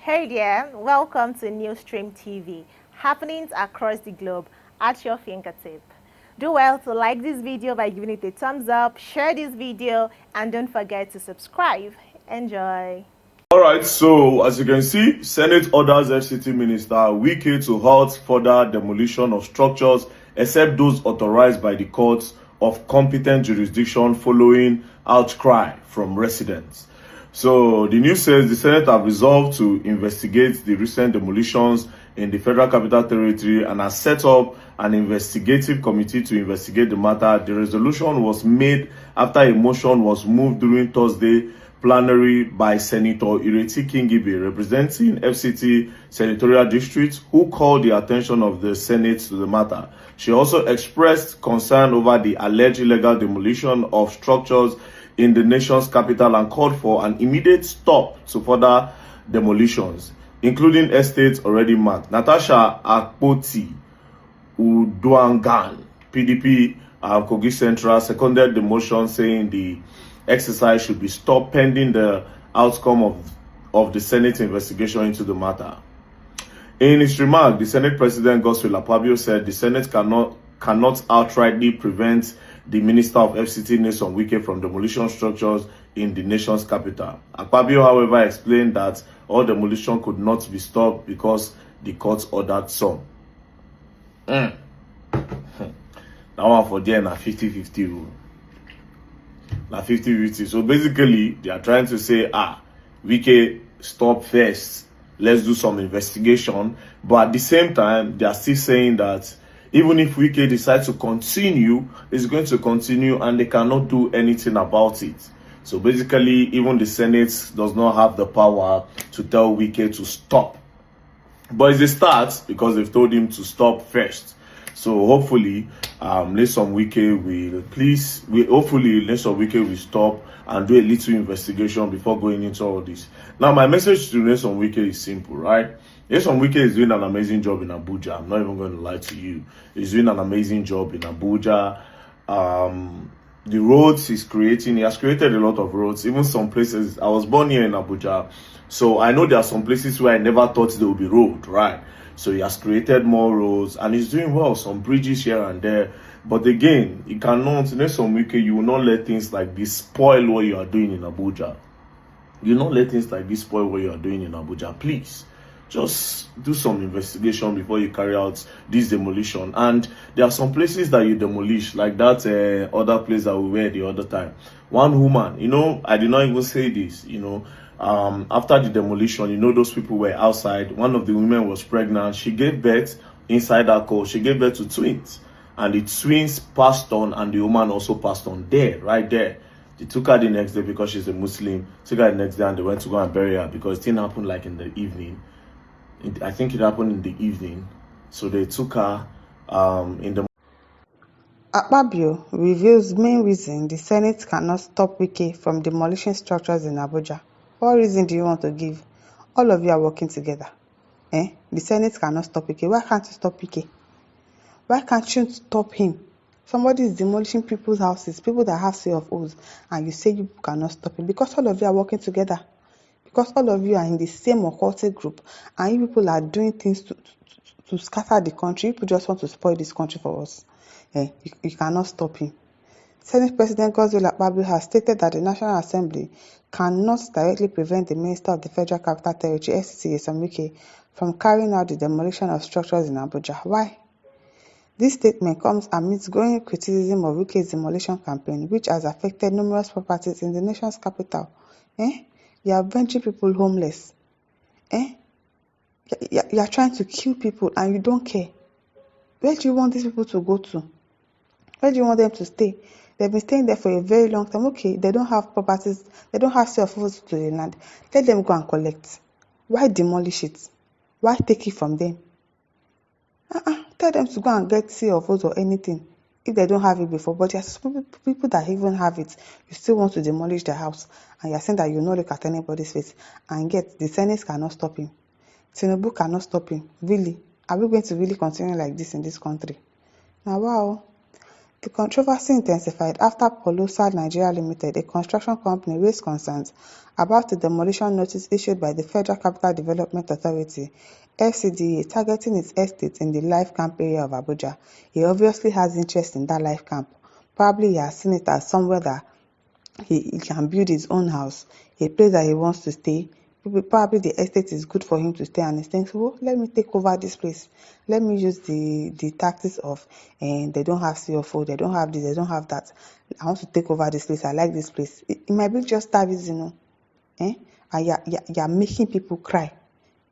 Hey there, welcome to Newsstream TV, happenings across the globe at your fingertip. Do well to like this video by giving it a thumbs up, share this video, and don't forget to subscribe. Enjoy. Alright, so as you can see, Senate orders FCT Minister Wike to halt further demolition of structures except those authorized by the courts of competent jurisdiction following outcry from residents. So the news says the Senate have resolved to investigate the recent demolitions in the Federal Capital Territory and has set up an investigative committee to investigate the matter. The resolution was made after a motion was moved during Thursday plenary by Senator Ireti Kingibe, representing FCT Senatorial District, who called the attention of the Senate to the matter. She also expressed concern over the alleged illegal demolition of structures in the nation's capital and called for an immediate stop to further demolitions, including estates already marked. Natasha Akpoti Uduangan, PDP Kogi Central, seconded the motion, saying the exercise should be stopped pending the outcome of the Senate investigation into the matter. In his remark, the Senate President Akpabio said the Senate cannot outrightly prevent the Minister of FCT Nyesom Wike from demolition structures in the nation's capital. Akpabio, however, explained that all demolition could not be stopped because the courts ordered some. That one for there na 50-50. Na 50-50. So basically, they are trying to say, Wike, stop first. Let's do some investigation. But at the same time, they are still saying that even if Wike decides to continue, it's going to continue and they cannot do anything about it. So basically, even the Senate does not have the power to tell Wike to stop. But it's a start because they've told him to stop first. So hopefully, Nyesom Wike will stop and do a little investigation before going into all this. Now, my message to Nyesom Wike is simple, right? Nyesom Wike is doing an amazing job in Abuja. I'm not even going to lie to you. He's doing an amazing job in Abuja. The roads he's creating, he has created a lot of roads. Even some places, I was born here in Abuja, so I know there are some places where I never thought there would be road, right? So he has created more roads and he's doing well, some bridges here and there. But again, you cannot, Nyesom Wike, you will not let things like this spoil what you are doing in Abuja. You will not let things like this spoil what you are doing in Abuja. Please, just do some investigation before you carry out this demolition. And there are some places that you demolish, like that other place that we were the other time. One woman, I did not even say this, after the demolition, those people were outside. One of the women was pregnant. She gave birth inside that car. She gave birth to twins. And the twins passed on and the woman also passed on there, right there. They took her the next day because she's a Muslim. Took her the next day and they went to go and bury her because it didn't happen like in the evening. I think it happened in the evening. So they took her in the... Akpabio reveals main reason the Senate cannot stop Wike from demolishing structures in Abuja. What reason do you want to give? All of you are working together. The Senate cannot stop Wike. Why can't you stop Wike? Why can't you stop him? Somebody is demolishing people's houses, people that have say of O's, and you say you cannot stop him because all of you are working together. Because all of you are in the same occultic group, and you people are doing things to scatter the country. You people just want to spoil this country for us. You cannot stop him. Senate President Akpabio has stated that the National Assembly cannot directly prevent the Minister of the Federal Capital Territory, FCTA Nyesom Wike, from carrying out the demolition of structures in Abuja. Why? This statement comes amidst growing criticism of Wike's demolition campaign, which has affected numerous properties in the nation's capital. You are rendering people homeless. You are trying to kill people and you don't care. Where do you want these people to go to? Where do you want them to stay? They've been staying there for a very long time. Okay, they don't have properties, they don't have self-use to the land. Let them go and collect. Why demolish it? Why take it from them? Tell them to go and get CFOs or anything if they don't have it before. But there are some people that even have it. You still want to demolish their house, and you're saying that you not look at anybody's face, and yet the Senate cannot stop him. Tinubu cannot stop him. Really? Are we going to really continue like this in this country? Now, wow. The controversy intensified after Polosa Nigeria Limited, a construction company, raised concerns about the demolition notice issued by the Federal Capital Development Authority (FCDA) targeting its estate in the Life Camp area of Abuja. He obviously has interest in that Life Camp. Probably he has seen it as somewhere that he can build his own house, a place that he wants to stay. Probably the estate is good for him to stay, and he's thinking, well, let me take over this place. Let me use the tactics of, and they don't have CFO, they don't have this, they don't have that. I want to take over this place. I like this place. It might be just that reason, and you're making people cry.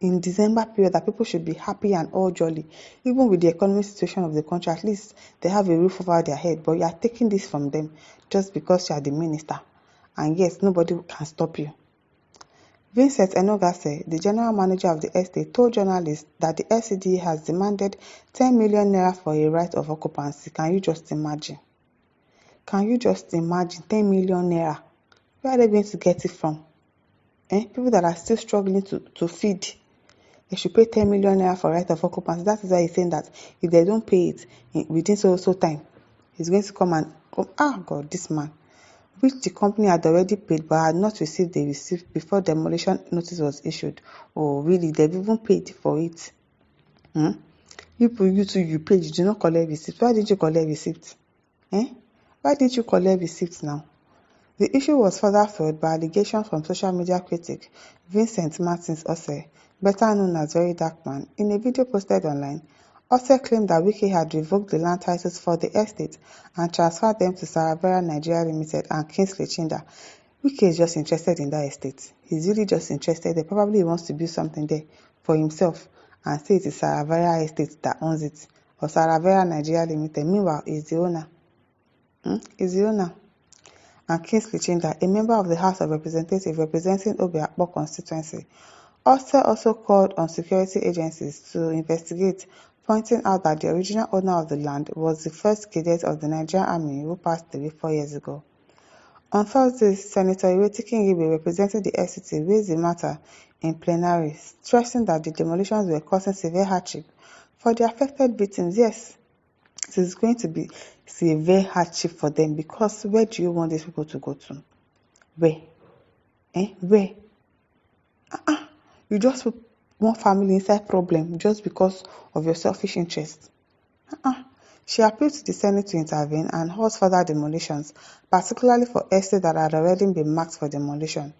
In December period, that people should be happy and all jolly. Even with the economic situation of the country, at least they have a roof over their head. But you are taking this from them just because you are the minister. And yes, nobody can stop you. Vincent Enogase, the general manager of the estate, told journalists that the FCDA has demanded 10 million naira for a right of occupancy. Can you just imagine? Can you just imagine 10 million naira? Where are they going to get it from? People that are still struggling to feed. They should pay 10 million naira for right of occupancy. That is why he's saying that if they don't pay it within so time, he's going to come and God, this man, which the company had already paid but had not received the receipt before demolition notice was issued. Oh, really? They've even paid for it. You paid, you do not collect receipt. Why didn't you collect receipt? Why didn't you collect receipt now? The issue was further fueled by allegations from social media critic Vincent Martins Ose, better known as Very Dark Man. In a video posted online, Ose claimed that Wike had revoked the land titles for the estate and transferred them to Saravera Nigeria Limited and Kingsley Chinda. Wike is just interested in that estate. He's really just interested there. Probably he wants to build something there for himself and say it is Saravera Estate that owns it, or Saravera Nigeria Limited. Meanwhile, he's the owner. And Kingsley Chinda, a member of the House of Representatives representing Obiakpo constituency, also called on security agencies to investigate, pointing out that the original owner of the land was the first cadet of the Nigerian Army who passed away 4 years ago. On Thursday, Senator Ireti Kingibe, representing the FCTA, raised the matter in plenary, stressing that the demolitions were causing severe hardship for the affected victims. Yes, it is going to be severe hardship for them, because where do you want these people to go to? Where? Where? You just put one family inside problem just because of your selfish interest. She appealed to the Senate to intervene and halt further demolitions, particularly for estates that had already been marked for demolition.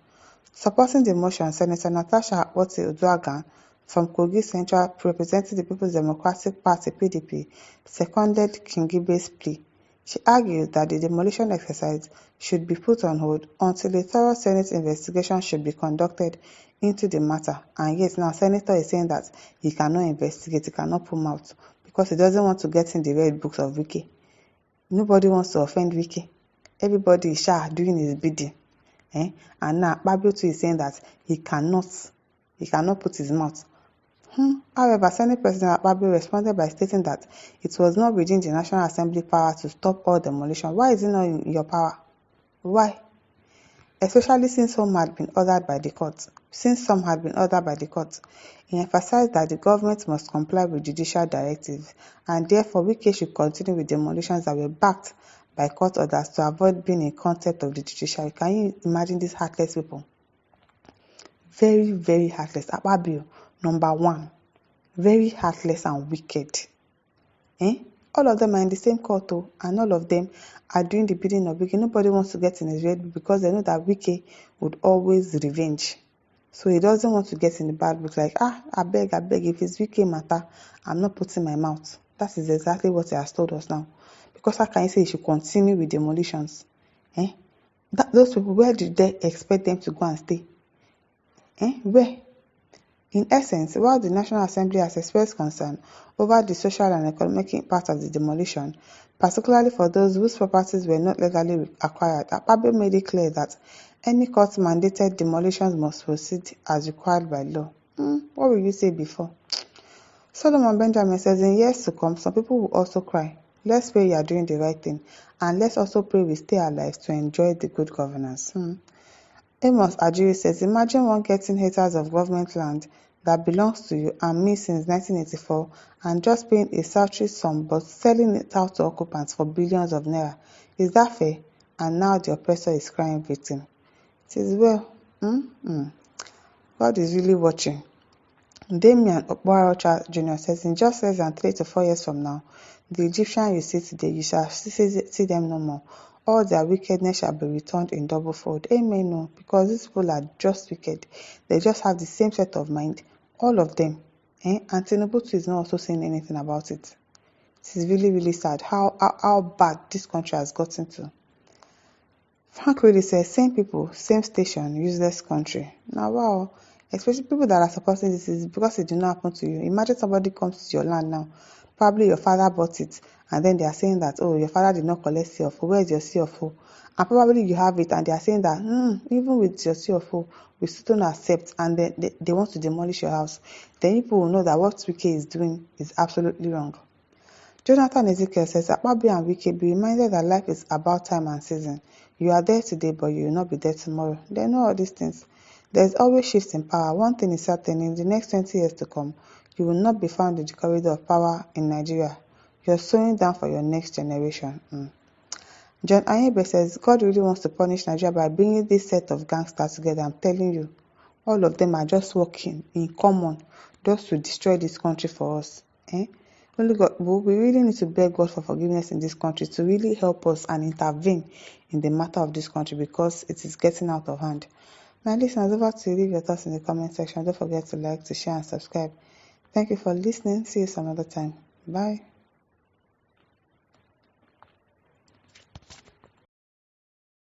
Supporting the motion, Senator Natasha Akpabio from Kogi Central, representing the People's Democratic Party (PDP), seconded Kingibe's plea. She argued that the demolition exercise should be put on hold until a thorough Senate investigation should be conducted into the matter. And yet now Senator is saying that he cannot investigate, he cannot put mouth, because he doesn't want to get in the red books of Wike. Nobody wants to offend Wike. Everybody is doing his bidding. And now Akpabio too is saying that he cannot put his mouth. However, Senate President Akpabio responded by stating that it was not within the National Assembly power to stop all demolition. Why is it not in your power? Why? Especially since some had been ordered by the court. He emphasized that the government must comply with judicial directives, and therefore Wike should continue with demolitions that were backed by court orders to avoid being a concept of the judiciary. Can you imagine these heartless people? Very, very heartless. Akpabio, number one. Very heartless and wicked. All of them are in the same court, and all of them are doing the bidding of Wike. Nobody wants to get in his red book because they know that Wike would always revenge. So he doesn't want to get in the bad book like, I beg, if it's Wike matter, I'm not putting my mouth. That is exactly what he has told us now. Because how can you say he should continue with demolitions? Those people, where did they expect them to go and stay? Where? In essence, while the National Assembly has expressed concern over the social and economic impact of the demolition, particularly for those whose properties were not legally acquired, Akpabio made it clear that any court-mandated demolitions must proceed as required by law. What will you say before? Solomon Benjamin says, in years to come, some people will also cry. Let's pray you are doing the right thing, and let's also pray we stay alive to enjoy the good governance. Amos Ajiri says, imagine one getting haters of government land that belongs to you and me since 1984 and just paying a paltry sum but selling it out to occupants for billions of naira. Is that fair? And now the oppressor is crying victim. It is well. God is really watching. Damian Okparacha Jr. says in just less than 3 to 4 years from now, the Egyptian you see today, you shall see them no more. All their wickedness shall be returned in double fold. Amen. No, because these people are just wicked. They just have the same set of mind. All of them. And Tinubu too is not also saying anything about it. It is really, really sad how bad this country has gotten to. Frank really says, same people, same station, useless country. Now, wow, especially people that are supporting this is because it did not happen to you. Imagine somebody comes to your land now. Probably your father bought it, and then they are saying that, oh, your father did not collect CFO. Where is your CFO? And probably you have it, and they are saying that, even with your CFO, we still don't accept, and then they want to demolish your house. Then people will know that what Wike is doing is absolutely wrong. Jonathan Ezekiel says, Akpabio and Wike, be reminded that life is about time and season. You are there today, but you will not be there tomorrow. They know all these things. There's always shifts in power. One thing is certain, in the next 20 years to come, you will not be found in the corridor of power in Nigeria. You're sowing down for your next generation. John Ayebe says, God really wants to punish Nigeria by bringing this set of gangsters together. I'm telling you, all of them are just working in common just to destroy this country for us. Only God, we really need to beg God for forgiveness in this country to really help us and intervene in the matter of this country because it is getting out of hand. Now, listeners, over to you. Leave your thoughts in the comment section. Don't forget to like, to share, and subscribe. Thank you for listening. See you some other time. Bye.